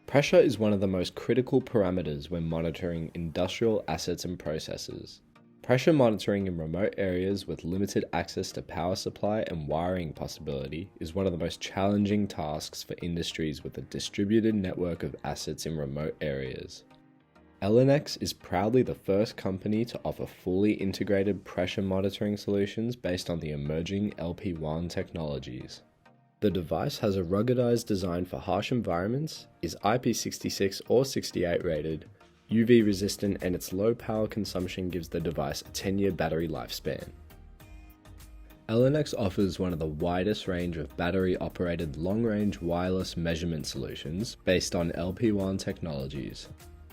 Pressure is one of the most critical parameters when monitoring industrial assets and processes. Pressure monitoring in remote areas with limited access to power supply and wiring possibility is one of the most challenging tasks for industries with a distributed network of assets in remote areas. Ellenex is proudly the first company to offer fully integrated pressure monitoring solutions based on the emerging LPWAN technologies. The device has a ruggedized design for harsh environments, is IP66 or 68 rated, UV resistant, and its low power consumption gives the device a 10-year battery lifespan. Ellenex offers one of the widest range of battery-operated long-range wireless measurement solutions based on LPWAN technologies.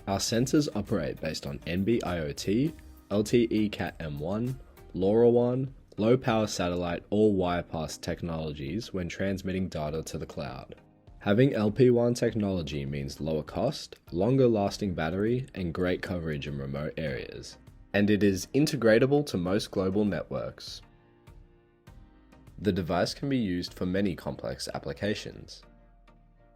Our sensors operate based on NB IoT, LTE Cat M1, LoRaWAN, low-power satellite or Wirepas technologies when transmitting data to the cloud. Having LPWAN technology means lower cost, longer lasting battery, and great coverage in remote areas. And it is integratable to most global networks. The device can be used for many complex applications,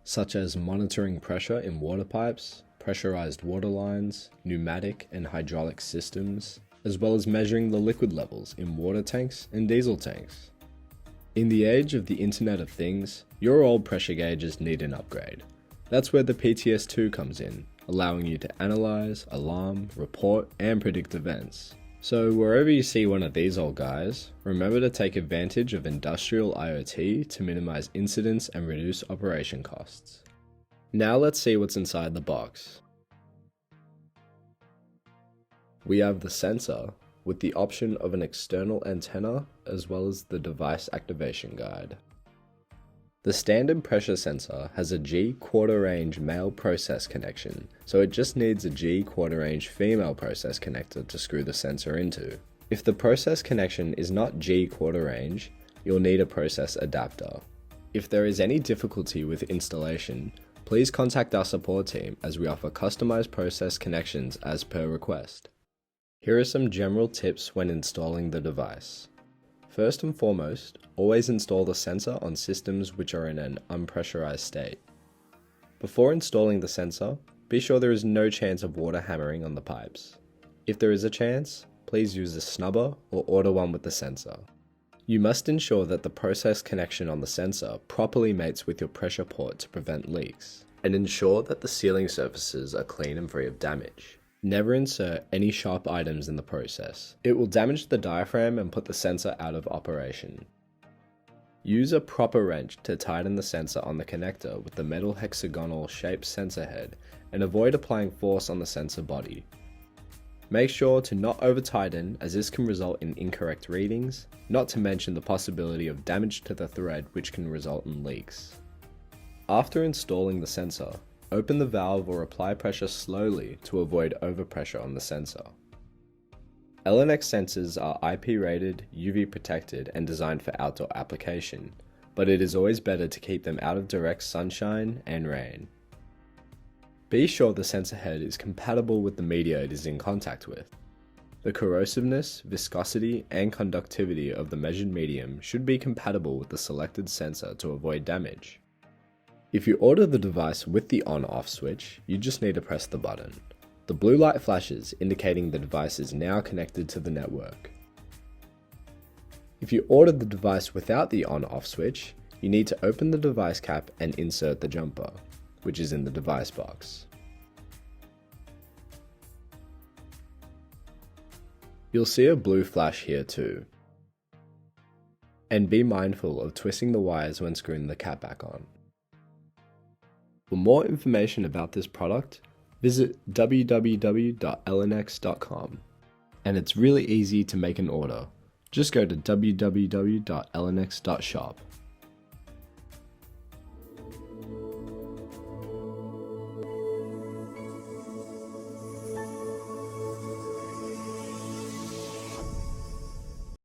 such as monitoring pressure in water pipes, pressurized water lines, pneumatic and hydraulic systems, as well as measuring the liquid levels in water tanks and diesel tanks. In the age of the Internet of Things, your old pressure gauges need an upgrade. That's where the PTS2 comes in, allowing you to analyze, alarm, report, and predict events. So wherever you see one of these old guys, remember to take advantage of industrial IoT to minimize incidents and reduce operation costs. Now let's see what's inside the box. We have the sensor with the option of an external antenna as well as the device activation guide. The standard pressure sensor has a G quarter range male process connection, so it just needs a G quarter range female process connector to screw the sensor into. If the process connection is not G quarter range, you'll need a process adapter. If there is any difficulty with installation, please contact our support team as we offer customized process connections as per request. Here are some general tips when installing the device. First and foremost, always install the sensor on systems which are in an unpressurized state. Before installing the sensor, be sure there is no chance of water hammering on the pipes. If there is a chance, please use a snubber or order one with the sensor. You must ensure that the process connection on the sensor properly mates with your pressure port to prevent leaks, and ensure that the sealing surfaces are clean and free of damage. Never insert any sharp items in the process. It will damage the diaphragm and put the sensor out of operation. Use a proper wrench to tighten the sensor on the connector with the metal hexagonal shaped sensor head and avoid applying force on the sensor body. Make sure to not over tighten as this can result in incorrect readings, not to mention the possibility of damage to the thread which can result in leaks. After installing the sensor, open the valve or apply pressure slowly to avoid overpressure on the sensor. Ellenex sensors are IP rated, UV protected, and designed for outdoor application, but it is always better to keep them out of direct sunshine and rain. Be sure the sensor head is compatible with the media it is in contact with. The corrosiveness, viscosity, and conductivity of the measured medium should be compatible with the selected sensor to avoid damage. If you order the device with the on-off switch, you just need to press the button. The blue light flashes indicating the device is now connected to the network. If you order the device without the on-off switch, you need to open the device cap and insert the jumper, which is in the device box. You'll see a blue flash here too. And be mindful of twisting the wires when screwing the cap back on. For more information about this product, visit www.ellenex.com. And it's really easy to make an order. Just go to www.ellenex.shop.